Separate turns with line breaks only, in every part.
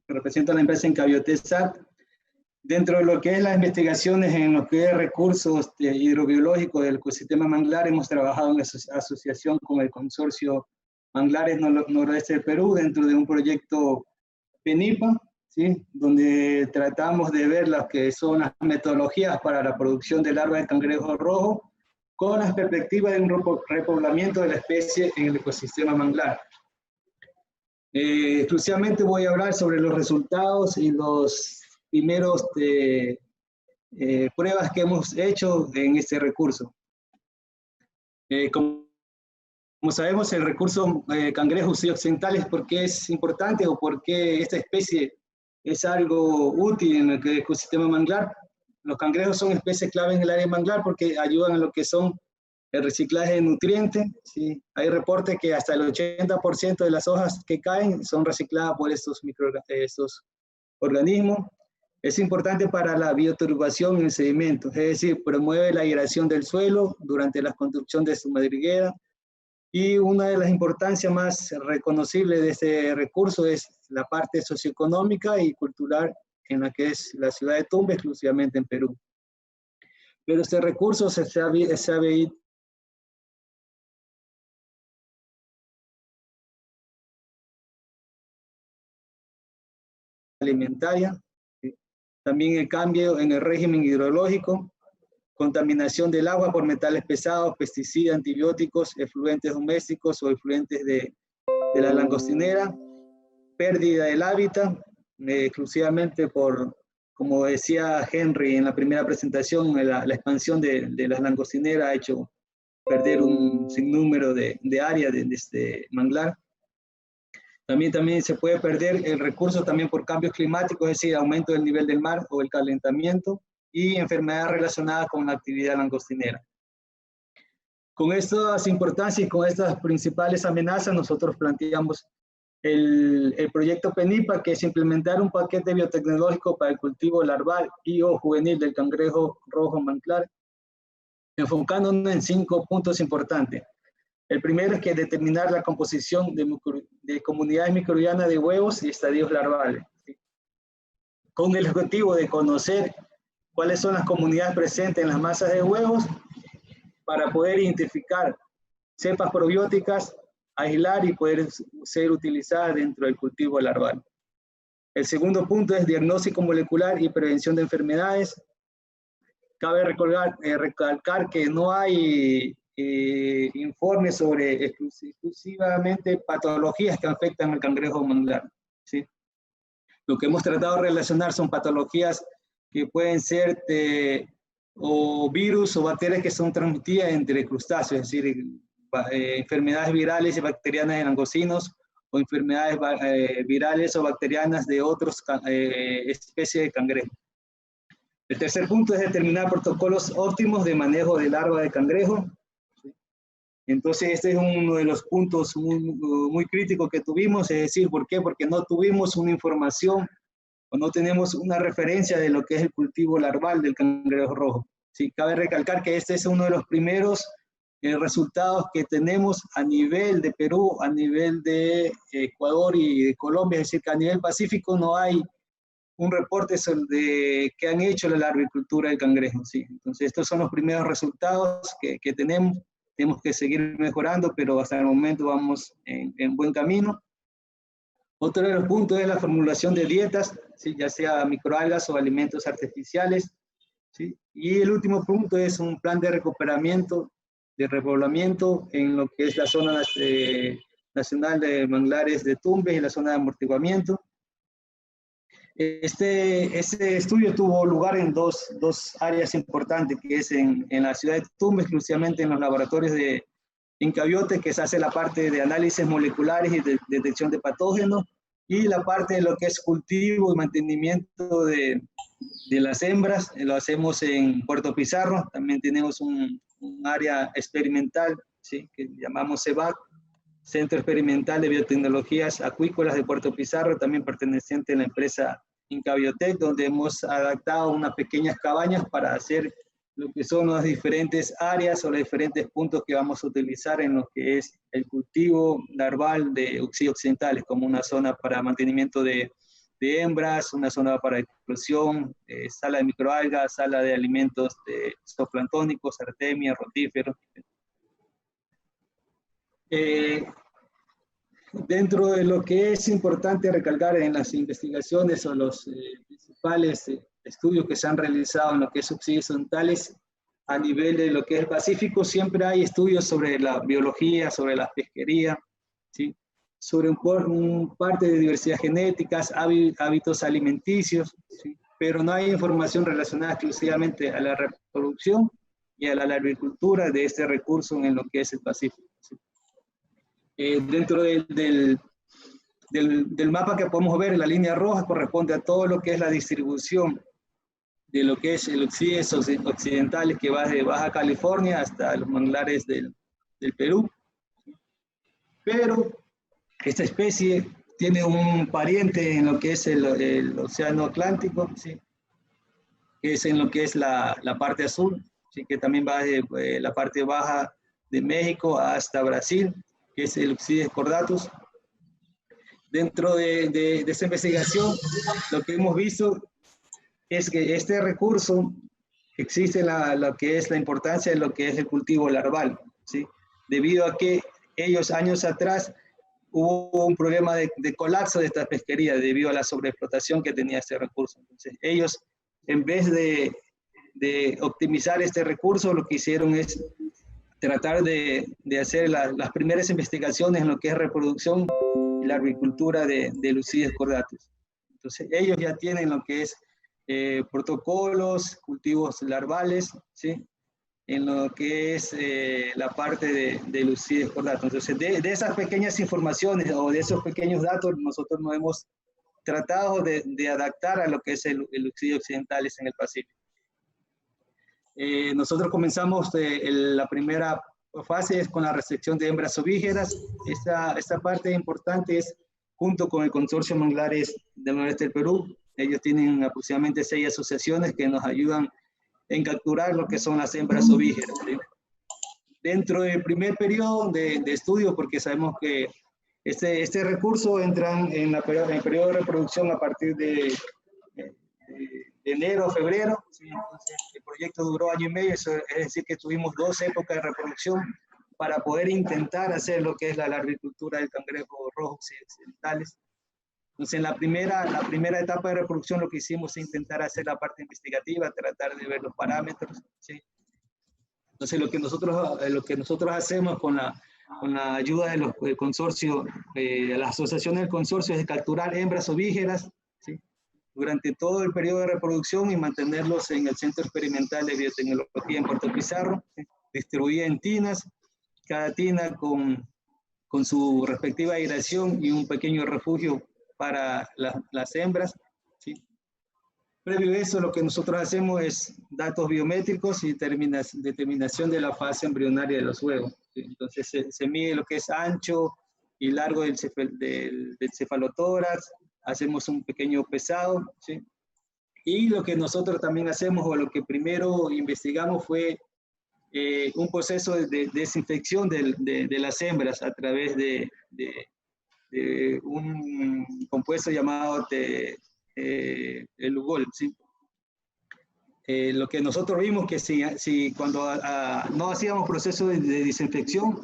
represento a la empresa Incabiotec. Dentro de lo que es las investigaciones en lo que es recursos hidrobiológicos del ecosistema manglar, hemos trabajado en asociación con el consorcio Manglares Noroeste del Perú dentro de un proyecto PENIPA, ¿sí? Donde tratamos de ver las que son las metodologías para la producción de larvas de cangrejo rojo con las perspectivas de un repoblamiento de la especie en el ecosistema manglar. Exclusivamente voy a hablar sobre los resultados y los primeros pruebas que hemos hecho en este recurso. Como sabemos, el recurso cangrejo occidentales, ¿por qué es importante o por qué esta especie es algo útil en el ecosistema manglar? Los cangrejos son especies clave en el área manglar porque ayudan a lo que son el reciclaje de nutrientes, ¿sí? Hay reportes que hasta el 80% de las hojas que caen son recicladas por estos organismos. Es importante para la bioturbación en el sedimento, es decir, promueve la aireación del suelo durante la construcción de su madriguera. Y una de las importancias más reconocibles de este recurso es la parte socioeconómica y cultural en la que es la ciudad de Tumbes, exclusivamente en Perú. Pero este recurso se ha visto alimentaria, ¿sí? También el cambio en el régimen hidrológico, contaminación del agua por metales pesados, pesticidas, antibióticos, efluentes domésticos o efluentes de la langostinera, pérdida del hábitat, exclusivamente por, como decía Henry en la primera presentación, la expansión de las langostineras ha hecho perder un sinnúmero de áreas de este manglar. También se puede perder el recurso también por cambios climáticos, es decir, aumento del nivel del mar o el calentamiento y enfermedades relacionadas con la actividad langostinera. Con estas importancias y con estas principales amenazas, nosotros planteamos el proyecto PENIPA, que es implementar un paquete biotecnológico para el cultivo larval y o juvenil del cangrejo rojo manglar, enfocándonos en 5 puntos importantes. El primero es que determinar la composición de comunidades microbianas de huevos y estadios larvales, ¿sí? Con el objetivo de conocer cuáles son las comunidades presentes en las masas de huevos para poder identificar cepas probióticas, aislar y poder ser utilizadas dentro del cultivo larval. El segundo punto es diagnóstico molecular y prevención de enfermedades. Cabe recalcar que no hay informes sobre exclusivamente patologías que afectan al cangrejo manglar, ¿sí? Lo que hemos tratado de relacionar son patologías que pueden ser o virus o bacterias que son transmitidas entre crustáceos, es decir, enfermedades virales y bacterianas de langostinos o enfermedades virales o bacterianas de otras especies de cangrejo. El tercer punto es determinar protocolos óptimos de manejo de larva de cangrejo. Entonces, este es uno de los puntos muy críticos que tuvimos, es decir, ¿por qué? Porque no tuvimos una información o no tenemos una referencia de lo que es el cultivo larval del cangrejo rojo. Sí, cabe recalcar que este es uno de los primeros resultados que tenemos a nivel de Perú, a nivel de Ecuador y de Colombia, es decir, que a nivel pacífico no hay un reporte sobre que han hecho la larvicultura del cangrejo. ¿Sí? Entonces, estos son los primeros resultados que tenemos. Tenemos que seguir mejorando, pero hasta el momento vamos en buen camino. Otro de los puntos es la formulación de dietas, ¿sí? Ya sea microalgas o alimentos artificiales, ¿sí? Y el último punto es un plan de recuperamiento, de repoblamiento en lo que es la zona nacional de manglares de Tumbes y la zona de amortiguamiento. Este estudio tuvo lugar en dos áreas importantes, que es en la ciudad de Tumbes, exclusivamente en los laboratorios de Incabiotec, que se hace la parte de análisis moleculares y de detección de patógenos, y la parte de lo que es cultivo y mantenimiento de las hembras, lo hacemos en Puerto Pizarro. También tenemos un área experimental, ¿sí? Que llamamos CEBAC, Centro Experimental de Biotecnologías Acuícolas de Puerto Pizarro, también perteneciente a la empresa Incabiotec, donde hemos adaptado unas pequeñas cabañas para hacer lo que son las diferentes áreas o los diferentes puntos que vamos a utilizar en lo que es el cultivo larval de Uxie occidentales, como una zona para mantenimiento de hembras, una zona para explosión, sala de microalgas, sala de alimentos de zooplanctónicos, artemia, rotíferos. Dentro de lo que es importante recalcar en las investigaciones o los principales estudios que se han realizado en lo que es subsidios horizontales a nivel de lo que es el Pacífico, siempre hay estudios sobre la biología, sobre la pesquería, ¿sí? Sobre un parte de diversidad genética, hábitos alimenticios, ¿sí? Pero no hay información relacionada exclusivamente a la reproducción y a la agricultura de este recurso en lo que es el Pacífico, ¿sí? Dentro del mapa que podemos ver, la línea roja corresponde a todo lo que es la distribución de lo que es el Uxie occidentales, que va de Baja California hasta los manglares del Perú. Pero esta especie tiene un pariente en lo que es el Océano Atlántico, ¿sí? Que es en lo que es la parte azul, ¿sí? Que también va de la parte baja de México hasta Brasil, que es el Uxie cordatus. Dentro de esa investigación, lo que hemos visto es que este recurso existe lo que es la importancia de lo que es el cultivo larval, ¿sí? Debido a que ellos años atrás hubo un problema de colapso de esta pesquería debido a la sobreexplotación que tenía este recurso. Entonces ellos, en vez de optimizar este recurso, lo que hicieron es tratar de hacer las primeras investigaciones en lo que es reproducción y la agricultura de Lucides cordatus. Entonces ellos ya tienen lo que es protocolos, cultivos larvales, ¿sí? En lo que es la parte de Lucides cordatus. Entonces de esas pequeñas informaciones o de esos pequeños datos nosotros nos hemos tratado de adaptar a lo que es el Lucides occidentales en el Pacífico. Nosotros comenzamos la primera fase es con la recepción de hembras ovígeras. Esta parte importante es junto con el Consorcio Manglares del Noreste del Perú. Ellos tienen aproximadamente 6 asociaciones que nos ayudan en capturar lo que son las hembras ovígeras, ¿sí? Dentro del primer periodo de estudio, porque sabemos que este recurso entra en el periodo de reproducción a partir de enero, febrero, ¿sí? Entonces el proyecto duró año y medio, eso es decir que tuvimos 2 épocas de reproducción para poder intentar hacer lo que es la agricultura del cangrejo rojo occidentales. Entonces en la primera etapa de reproducción lo que hicimos es intentar hacer la parte investigativa, tratar de ver los parámetros, ¿sí? Entonces lo que nosotros hacemos con la ayuda del consorcio, la asociación del consorcio, es capturar hembras ovígeras, ¿sí? Durante todo el periodo de reproducción y mantenerlos en el Centro Experimental de Biotecnología en Puerto Pizarro, ¿sí? Distribuida en tinas, cada tina con su respectiva aireación y un pequeño refugio para las hembras, ¿sí? Previo a eso, lo que nosotros hacemos es datos biométricos y determinación de la fase embrionaria de los huevos, ¿sí? Entonces se mide lo que es ancho y largo del cefalotórax, hacemos un pequeño pesado, ¿sí? Y lo que nosotros también hacemos, o lo que primero investigamos, fue un proceso de desinfección de las hembras a través de un compuesto llamado el Ugol, ¿sí? Lo que nosotros vimos que si cuando no hacíamos proceso de desinfección,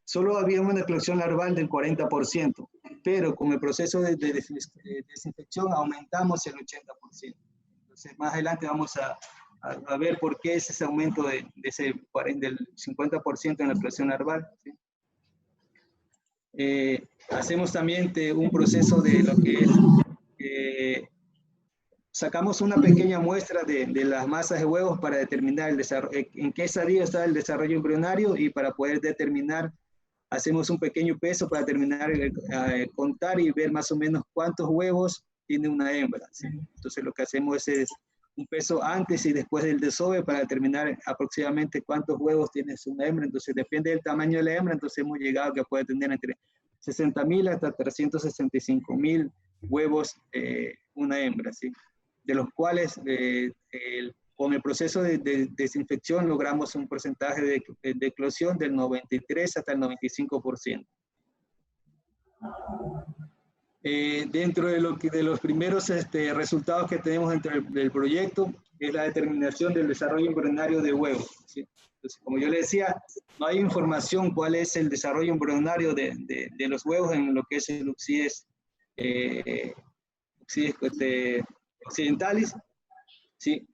solo había una eclosión larval del 40%, pero con el proceso de desinfección aumentamos el 80%. Entonces más adelante vamos a ver por qué es ese aumento del 50% en la eclosión larval, ¿sí? Hacemos también un proceso de lo que es, sacamos una pequeña muestra de las masas de huevos para determinar en qué estadio está el desarrollo embrionario, y para poder determinar, hacemos un pequeño peso para terminar contar y ver más o menos cuántos huevos tiene una hembra, ¿sí? Entonces lo que hacemos es un peso antes y después del desove para determinar aproximadamente cuántos huevos tiene una hembra. Entonces depende del tamaño de la hembra, entonces hemos llegado a que puede tener entre 60.000 hasta 365.000 huevos una hembra, ¿sí? De los cuales el con el proceso de desinfección logramos un porcentaje de eclosión del 93 hasta el 95%. Dentro de los primeros resultados que tenemos dentro del proyecto es la determinación del desarrollo embrionario de huevos, ¿sí? Entonces, como yo le decía, no hay información cuál es el desarrollo embrionario de los huevos en lo que es el Oxides occidentalis, ¿sí?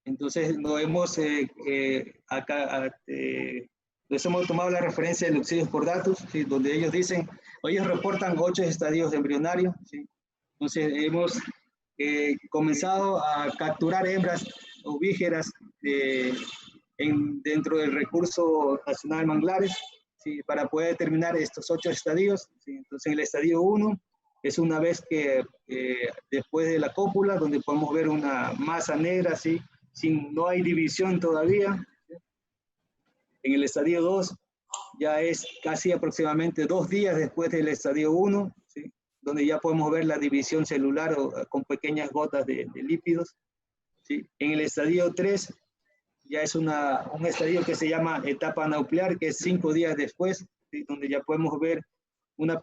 Entonces, lo hemos les hemos tomado la referencia del Oxides cordatus, ¿sí? Donde ellos dicen, ellos reportan 8 estadios de embrionario, ¿sí? Entonces, hemos comenzado a capturar hembras ovígeras dentro del recurso nacional manglares, ¿sí? Para poder determinar estos 8 estadios, ¿sí? Entonces, el estadio 1 es una vez que después de la cópula, donde podemos ver una masa negra, ¿sí? No hay división todavía. En el estadio 2 ya es casi aproximadamente 2 días después del estadio 1, ¿sí? Donde ya podemos ver la división celular con pequeñas gotas de lípidos, ¿sí? En el estadio 3 ya es un estadio que se llama etapa nuclear, que es 5 días después, ¿sí? Donde ya podemos ver una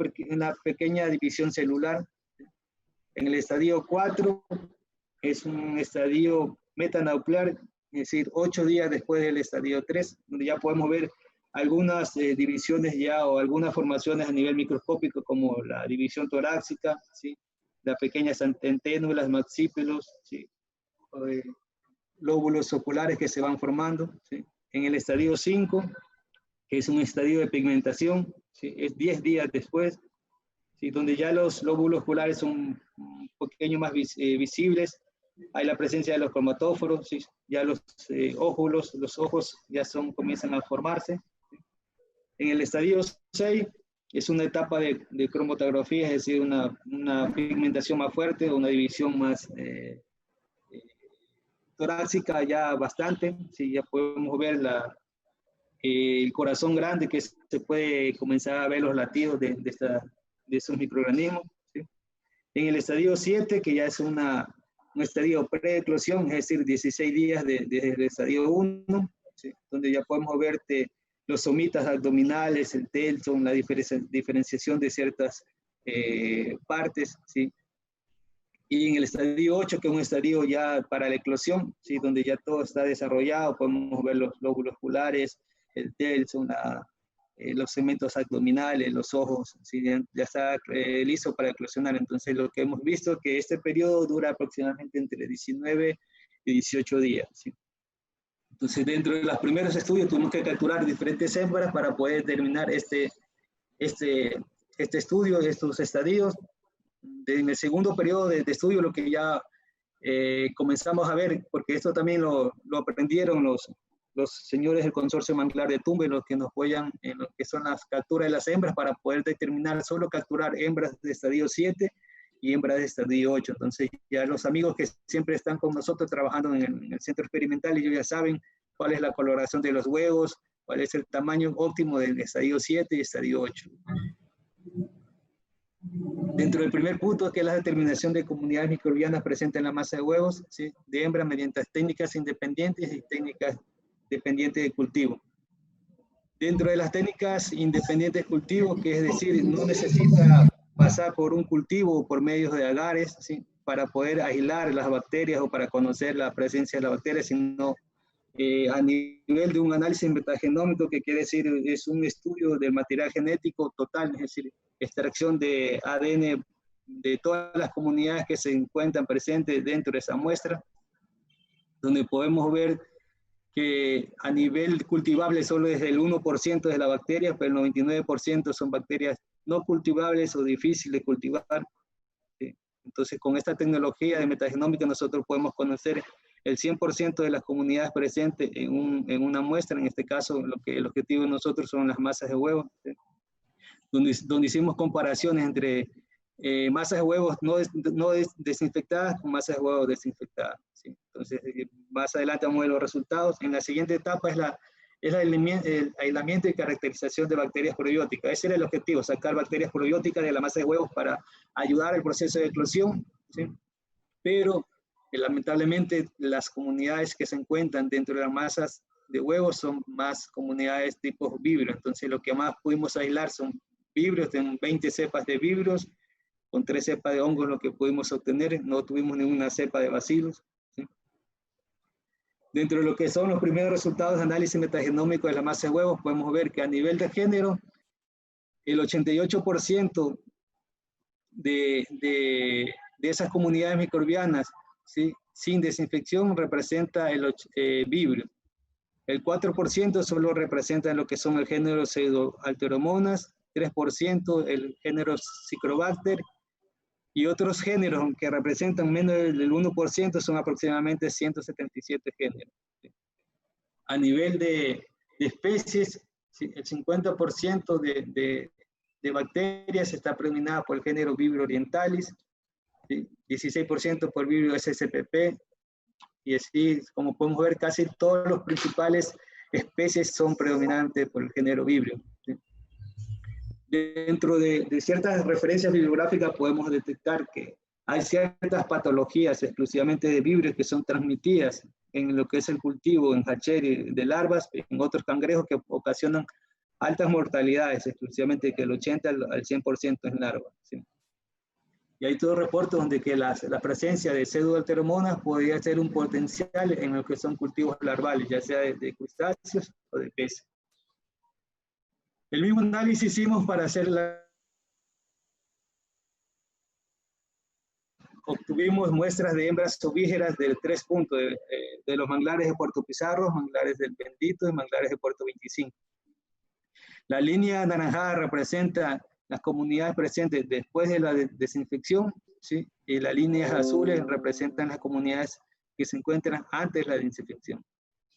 pequeña división celular. En el estadio 4 es un estadio metanuclear, es decir, 8 días después del estadio 3, donde ya podemos ver algunas divisiones ya o algunas formaciones a nivel microscópico, como la división torácica, ¿sí? Las pequeñas anténulas, maxípelos, ¿sí? Lóbulos oculares que se van formando, ¿sí? En el estadio 5, que es un estadio de pigmentación, ¿sí? Es 10 días después, ¿sí? Donde ya los lóbulos oculares son un poquito más visibles. Hay la presencia de los cromatóforos, ¿sí? Ya los ojos ya comienzan a formarse. En el estadio 6 es una etapa de cromatografía, es decir, una pigmentación más fuerte, una división más torácica ya bastante, ¿sí? Ya podemos ver el corazón grande, que se puede comenzar a ver los latidos de esos microorganismos, ¿sí? En el estadio 7, que ya es un estadio pre-eclosión, es decir, 16 días desde el estadio 1, ¿sí? Donde ya podemos ver los somitas abdominales, el telson, la diferenciación de ciertas partes, ¿sí? Y en el estadio 8, que es un estadio ya para la eclosión, ¿sí? Donde ya todo está desarrollado, podemos ver los lóbulos oculares, el telson, los segmentos abdominales, los ojos, ¿sí? Ya está listo para eclosionar. Entonces, lo que hemos visto es que este periodo dura aproximadamente entre 19 y 18 días, ¿sí? Entonces, dentro de los primeros estudios tuvimos que capturar diferentes hembras para poder determinar este estudio, estos estadios. En el segundo periodo de estudio, lo que ya comenzamos a ver, porque esto también lo aprendieron los señores del consorcio manglar de Tumbes, los que nos apoyan en lo que son las capturas de las hembras, para poder determinar, solo capturar hembras de estadio 7 y hembras de estadio 8. Entonces ya los amigos que siempre están con nosotros trabajando en el centro experimental, ellos ya saben cuál es la coloración de los huevos, cuál es el tamaño óptimo del estadio 7 y estadio 8. Dentro del primer punto, que es la determinación de comunidades microbianas presentes en la masa de huevos, ¿sí? De hembra mediante técnicas independientes y técnicas dependientes de cultivo. Dentro de las técnicas independientes de cultivo, que es decir, no necesita pasar por un cultivo o por medios de agares, ¿sí? Para poder aislar las bacterias o para conocer la presencia de la bacteria, sino a nivel de un análisis metagenómico, que quiere decir es un estudio del material genético total, es decir, extracción de ADN de todas las comunidades que se encuentran presentes dentro de esa muestra, donde podemos ver que a nivel cultivable solo es el 1% de la bacteria, pero el 99% son bacterias no cultivables o difíciles de cultivar, ¿sí? Entonces, con esta tecnología de metagenómica nosotros podemos conocer el 100% de las comunidades presentes en una muestra. En este caso, el objetivo de nosotros son las masas de huevos, ¿sí? Donde hicimos comparaciones entre masas de huevos no desinfectadas con masas de huevos desinfectadas, ¿sí? Entonces, más adelante vamos a ver los resultados. En la siguiente etapa es el aislamiento y caracterización de bacterias probióticas. Ese era el objetivo, sacar bacterias probióticas de la masa de huevos para ayudar al proceso de eclosión, ¿sí? Pero Lamentablemente, las comunidades que se encuentran dentro de las masas de huevos son más comunidades tipo vibrio. Entonces, lo que más pudimos aislar son vibrios, tenemos 20 cepas de vibrios, con 3 cepas de hongos lo que pudimos obtener, no tuvimos ninguna cepa de bacilos. ¿Sí? Dentro de lo que son los primeros resultados de análisis metagenómico de la masa de huevos, podemos ver que a nivel de género, el 88% de esas comunidades microbianas, ¿sí?, sin desinfección representa el vibrio. El 4% solo representa lo que son el género Pseudoalteromonas, 3% el género Psychrobacter, y otros géneros que representan menos del 1% son aproximadamente 177 géneros. A nivel de especies, el 50% de bacterias está predominada por el género Vibrio orientalis, 16% por Vibrio SSPP, y así, como podemos ver, casi todos los principales especies son predominantes por el género Vibrio. ¿Sí? Dentro de ciertas referencias bibliográficas podemos detectar que hay ciertas patologías exclusivamente de vibrios que son transmitidas en lo que es el cultivo, en hatchery de larvas, en otros cangrejos que ocasionan altas mortalidades, exclusivamente que el 80 al 100% en larvas. ¿Sí? Y hay todo reportes donde que la presencia de pseudoalteromonas podría ser un potencial en lo que son cultivos larvales, ya sea de crustáceos o de peces. El mismo análisis hicimos para hacer obtuvimos muestras de hembras ovígeras de 3 puntos, de los manglares de Puerto Pizarro, manglares del Bendito y manglares de Puerto 25. La línea anaranjada representa las comunidades presentes después de la desinfección, ¿sí? Y las líneas azules representan las comunidades que se encuentran antes de la desinfección.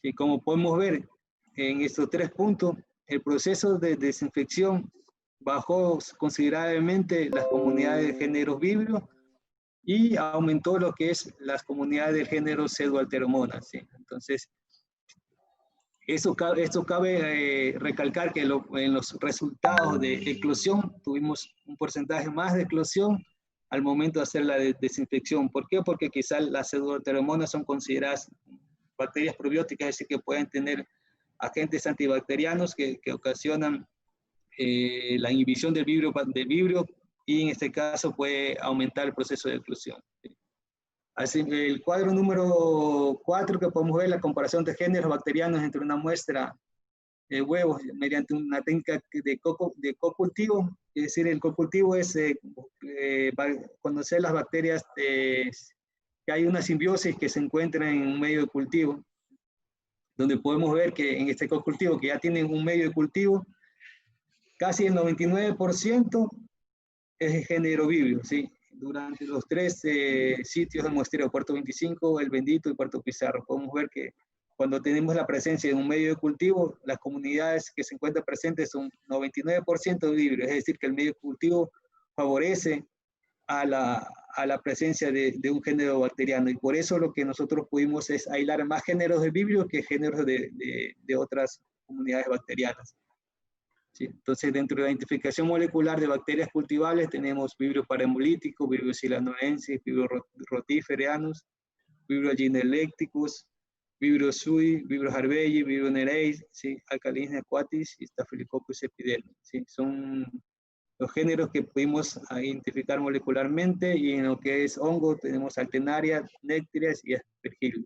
Y como podemos ver en estos 3 puntos, el proceso de desinfección bajó considerablemente las comunidades de géneros vibrios y aumentó lo que es las comunidades del género Pseudoalteromonas, ¿sí? Entonces, esto cabe recalcar que en los resultados de eclosión tuvimos un porcentaje más de eclosión al momento de hacer la desinfección. ¿Por qué? Porque quizás las pseudoalteromonas son consideradas bacterias probióticas, es decir, que pueden tener agentes antibacterianos que ocasionan la inhibición del vibrio y en este caso puede aumentar el proceso de eclosión. Así, el cuadro número 4 que podemos ver la comparación de géneros bacterianos entre una muestra de huevos mediante una técnica de cocultivo, es decir, el cocultivo es conocer las bacterias que hay una simbiosis que se encuentra en un medio de cultivo, donde podemos ver que en este cocultivo que ya tienen un medio de cultivo, casi el 99% es de género vibrio, ¿sí? Durante los 3 sitios del muestreo, Puerto 25, El Bendito y Puerto Pizarro, podemos ver que cuando tenemos la presencia de un medio de cultivo, las comunidades que se encuentran presentes son 99% vibrio, es decir, que el medio de cultivo favorece a la presencia de un género bacteriano, y por eso lo que nosotros pudimos es aislar más géneros de vibrio que géneros de otras comunidades bacterianas. ¿Sí? Entonces, dentro de la identificación molecular de bacterias cultivables tenemos Vibrio parahemolítico, Vibrio silanoensis, Vibrio rotiferianus, Vibrio aginelecticus, Vibrio sui, Vibrio harbelli, Vibrio nereis, ¿sí? Alcalinis aquatis y Staphylococcus epidermidis, ¿sí? Son los géneros que pudimos identificar molecularmente, y en lo que es hongo tenemos Altenaria, Nectarias y Aspergillus.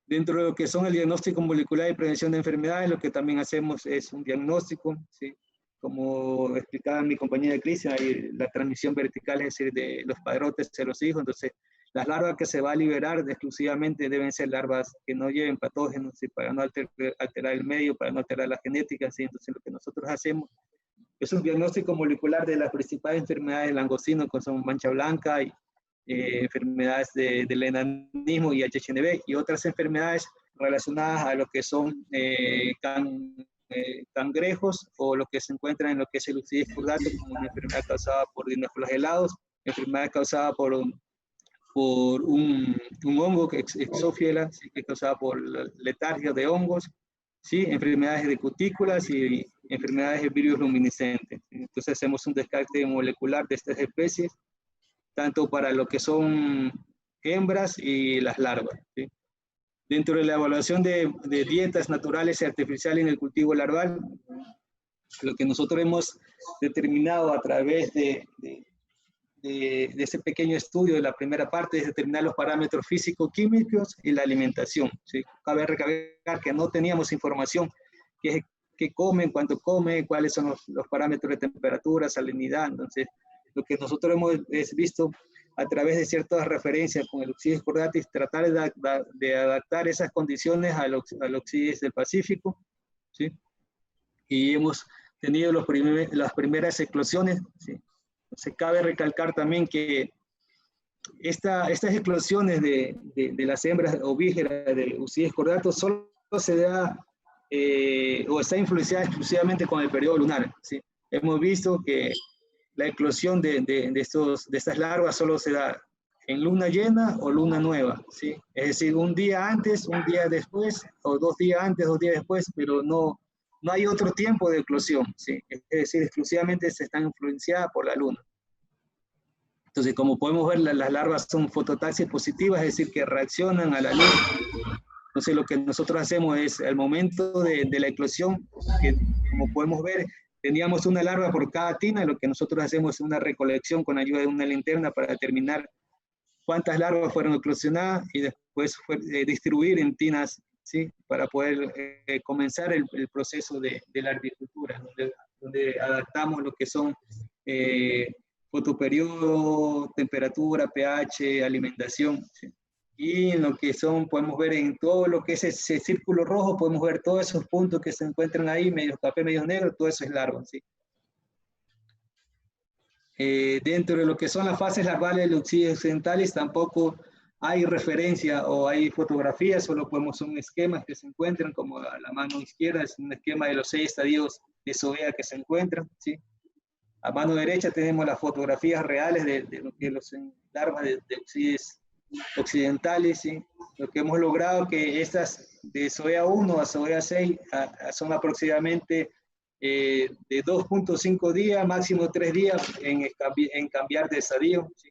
Dentro de lo que son el diagnóstico molecular y prevención de enfermedades, lo que también hacemos es un diagnóstico, ¿sí? Como explicaba mi compañera Cristian, hay la transmisión vertical, es decir, de los padrotes a los hijos. Entonces, las larvas que se va a liberar exclusivamente deben ser larvas que no lleven patógenos, ¿sí? Para no alterar el medio, para no alterar la genética, ¿sí? Entonces, lo que nosotros hacemos es un diagnóstico molecular de las principales enfermedades del langostino, como son mancha blanca y enfermedades del enanismo y HNV, y otras enfermedades relacionadas a lo que son cangrejos, o lo que se encuentra en lo que es el Eucydis purgato, como una enfermedad causada por dinoflagelados, enfermedad causada por un hongo exófila, ¿sí? Que es causada por la letargia de hongos, ¿sí? Enfermedades de cutículas y enfermedades de virus luminiscentes. Entonces hacemos un descarte molecular de estas especies, tanto para lo que son hembras y las larvas, ¿sí? Dentro de la evaluación de dietas naturales y artificiales en el cultivo larval, lo que nosotros hemos determinado a través de ese pequeño estudio de la primera parte es determinar los parámetros físico-químicos y la alimentación, ¿sí? Cabe recalcar que no teníamos información, qué comen, cuánto comen, cuáles son los parámetros de temperatura, salinidad. Entonces, lo que nosotros hemos visto a través de ciertas referencias con el Oxydes cordatis, tratar de adaptar esas condiciones al Oxydes del Pacífico, ¿sí? Y hemos tenido las primeras eclosiones, ¿sí? Se cabe recalcar también que estas eclosiones de las hembras ovígeras de Oxydes cordatus solo se da o está influenciada exclusivamente con el periodo lunar, ¿sí? Hemos visto que la eclosión de estas larvas solo se da en luna llena o luna nueva, ¿sí? Es decir, un día antes, un día después, o 2 días antes, 2 días después, pero no hay otro tiempo de eclosión, ¿sí? Es decir, exclusivamente se están influenciadas por la luna. Entonces, como podemos ver, las larvas son fototaxis positivas, es decir, que reaccionan a la luz. Entonces, lo que nosotros hacemos es, al momento de la eclosión, que como podemos ver, teníamos una larva por cada tina, lo que nosotros hacemos es una recolección con ayuda de una linterna para determinar cuántas larvas fueron eclosionadas y después distribuir en tinas, ¿sí? Para poder comenzar el proceso de larvicultura, donde adaptamos lo que son fotoperiodo, temperatura, pH, alimentación, ¿sí? Y en lo que son, podemos ver en todo lo que es ese círculo rojo, podemos ver todos esos puntos que se encuentran ahí, medios café, medios negros, todo eso es larva, ¿sí? Dentro de lo que son las fases larvales de Oxydes occidentalis tampoco hay referencia o hay fotografías, solo podemos son esquemas que se encuentran, como a la mano izquierda es un esquema de los 6 estadios de Zoea que se encuentran, ¿sí? A mano derecha tenemos las fotografías reales de lo que los larvas de Oxydes occidentales, ¿sí? Lo que hemos logrado que estas de Zoea 1 a Zoea 6 son aproximadamente de 2.5 días, máximo 3 días en cambiar de estadio, ¿sí?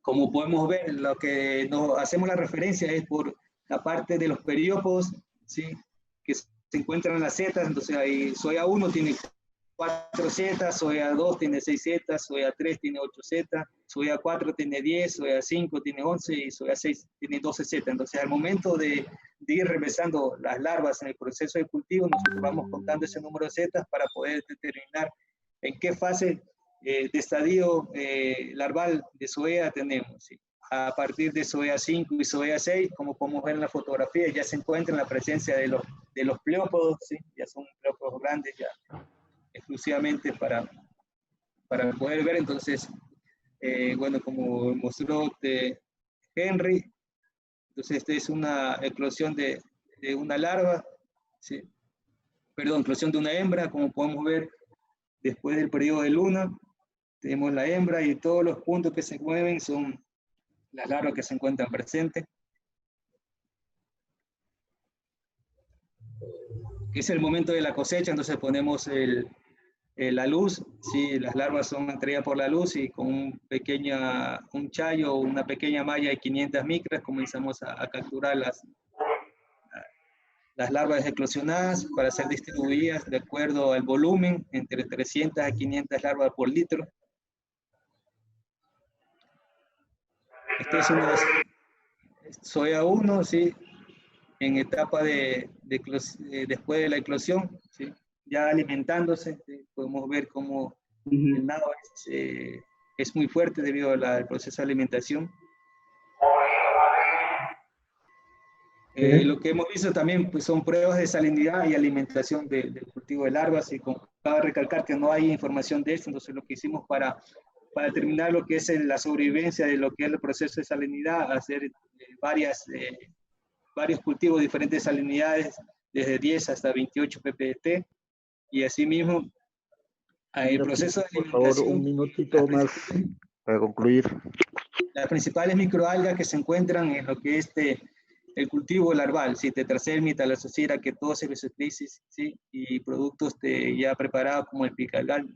Como podemos ver, lo que nos hacemos la referencia es por la parte de los periópodos, ¿sí? Que se encuentran en las setas. Entonces ahí Zoea 1 tiene 4 zetas, Zoea 2 tiene 6 zetas, Zoea 3 tiene 8 zetas, Zoea 4 tiene 10, Zoea 5 tiene 11 y Zoea 6 tiene 12 zetas. Entonces al momento de ir revisando las larvas en el proceso de cultivo, nosotros vamos contando ese número de zetas para poder determinar en qué fase de estadio larval de Zoea tenemos, ¿sí? A partir de Zoea 5 y Zoea 6, como podemos ver en la fotografía, ya se encuentra la presencia de los pleópodos, ¿sí? Ya son pleópodos grandes, ya exclusivamente para poder ver. Entonces, bueno, como mostró Henry, entonces esta es una eclosión de una larva, ¿sí? Perdón, eclosión de una hembra, como podemos ver después del periodo de luna, tenemos la hembra y todos los puntos que se mueven son las larvas que se encuentran presentes. Es el momento de la cosecha, entonces ponemos la luz, ¿sí? Las larvas son atraídas por la luz y con un chayo o una pequeña malla de 500 micras comenzamos a capturar las larvas eclosionadas para ser distribuidas de acuerdo al volumen, entre 300 a 500 larvas por litro. Este es una Zoea 1, ¿sí? En etapa después de la eclosión, ¿sí? Ya alimentándose, ¿sí? Podemos ver cómo el nado es muy fuerte debido al proceso de alimentación. Lo que hemos visto también pues, son pruebas de salinidad y alimentación del cultivo de larvas, y cabe recalcar que no hay información de esto. Entonces lo que hicimos para determinar lo que es la sobrevivencia de lo que es el proceso de salinidad, hacer varios cultivos de diferentes salinidades, desde 10 hasta 28 ppt, y asimismo el proceso de alimentación.
Por favor, un minutito más para concluir.
Las principales microalgas que se encuentran en lo que es el cultivo larval, ¿sí? Tetracermi, Thalassosira, Ketosis, Vesiclisis, ¿sí? Y productos ya preparados como el picalgal,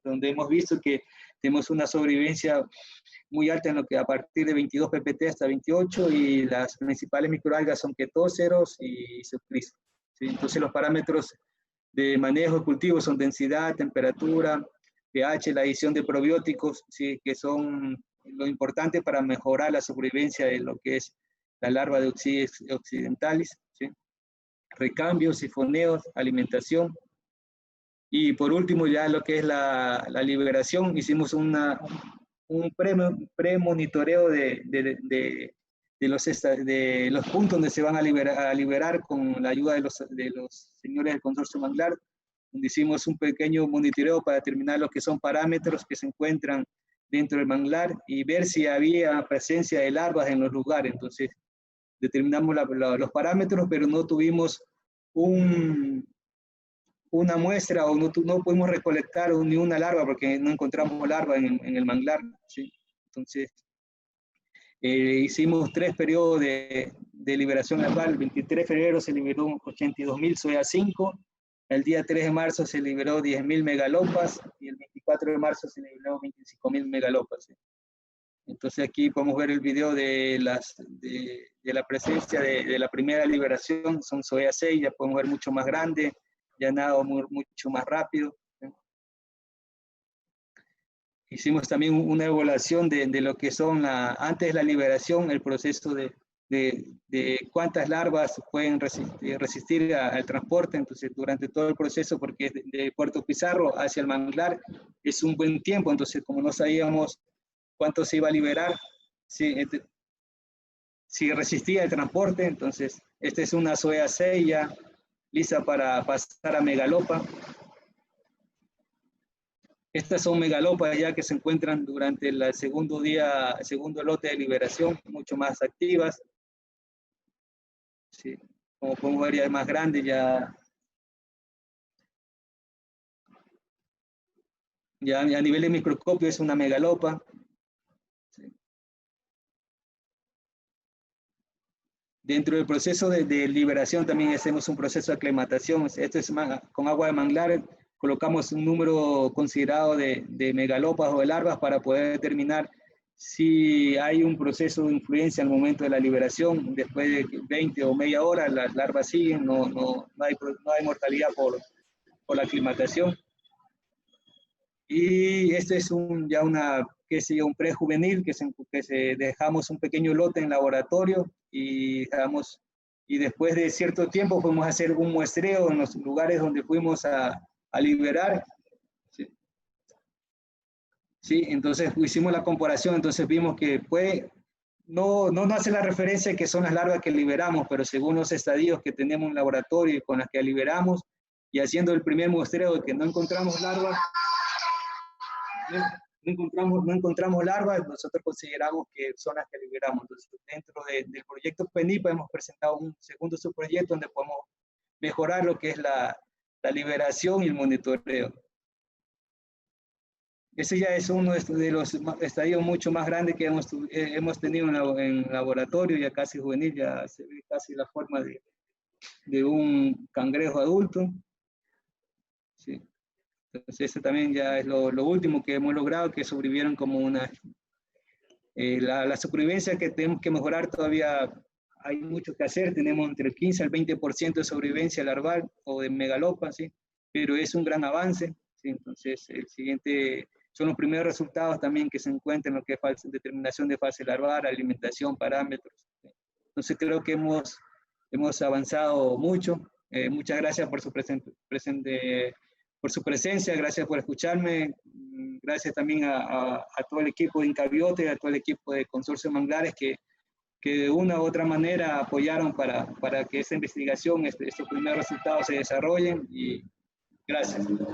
donde hemos visto que tenemos una sobrevivencia muy alta en lo que a partir de 22 ppt hasta 28, y las principales microalgas son ketóceros y subcris. ¿Sí? Entonces los parámetros de manejo de cultivo son densidad, temperatura, pH, la adición de probióticos, ¿sí? Que son lo importante para mejorar la supervivencia de lo que es la larva de Oxydes occidentalis, ¿sí? Recambios, sifoneos, alimentación. Y por último, ya lo que es la liberación, hicimos un pre-monitoreo de los puntos donde se van a liberar con la ayuda de los señores del Consorcio Manglar, donde hicimos un pequeño monitoreo para determinar lo que son parámetros que se encuentran dentro del manglar y ver si había presencia de larvas en los lugares. Entonces, determinamos los parámetros, pero no tuvimos una muestra o no pudimos recolectar ni una larva porque no encontramos larva en el manglar, ¿sí? Entonces, hicimos 3 periodos de liberación larval. El 23 de febrero se liberó 82.000 soya 5, el día 3 de marzo se liberó 10.000 megalopas y el 24 de marzo se liberó 25.000 megalopas, ¿sí? Entonces aquí podemos ver el video de la presencia de la primera liberación, son soya 6, ya podemos ver mucho más grande, ya nado mucho más rápido. Hicimos también una evaluación de lo que son antes de la liberación, el proceso de cuántas larvas pueden resistir al transporte. Entonces, durante todo el proceso, porque de Puerto Pizarro hacia el manglar es un buen tiempo, entonces como no sabíamos cuánto se iba a liberar, si resistía el transporte, entonces esta es una soya 6 ya lista para pasar a megalopa. Estas son megalopas ya que se encuentran durante el segundo lote de liberación, mucho más activas. Sí, como podemos ver ya es más grande, ya a nivel de microscopio es una megalopa. Sí. Dentro del proceso de liberación también hacemos un proceso de aclimatación. Esto es con agua de manglar, colocamos un número considerado de megalopas o de larvas para poder determinar si hay un proceso de influencia al momento de la liberación. Después de 20 o media hora las larvas siguen, no hay mortalidad por la aclimatación. Y este es un prejuvenil que dejamos un pequeño lote en laboratorio y después de cierto tiempo podemos hacer un muestreo en los lugares donde fuimos a liberar. ¿Sí? Sí, entonces hicimos la comparación, entonces vimos que no hace la referencia que son las larvas que liberamos, pero según los estadios que tenemos en laboratorio y con las que liberamos, y haciendo el primer muestreo de que no encontramos larvas, no encontramos larvas, nosotros consideramos que son las que liberamos. Entonces, dentro del proyecto PENIPA hemos presentado un segundo subproyecto donde podemos mejorar lo que es la liberación y el monitoreo. Ese ya es uno de los estadios mucho más grandes que hemos tenido en laboratorio, ya casi juvenil, ya se ve casi la forma de un cangrejo adulto. Sí. Entonces, ese también ya es lo último que hemos logrado, que sobrevivieron como la supervivencia que tenemos que mejorar todavía hay mucho que hacer, tenemos entre el 15 al 20% de sobrevivencia larval o de megalopa, ¿sí? Pero es un gran avance, ¿sí? Entonces, el siguiente son los primeros resultados también que se encuentran en lo que es determinación de fase larval, alimentación, parámetros, ¿sí? Entonces, creo que hemos avanzado mucho. Muchas gracias por su presencia, gracias por escucharme, gracias también a todo el equipo de Incabiote, a todo el equipo de Consorcio Manglares que de una u otra manera apoyaron para que esta investigación, estos primeros resultados se desarrollen, y gracias.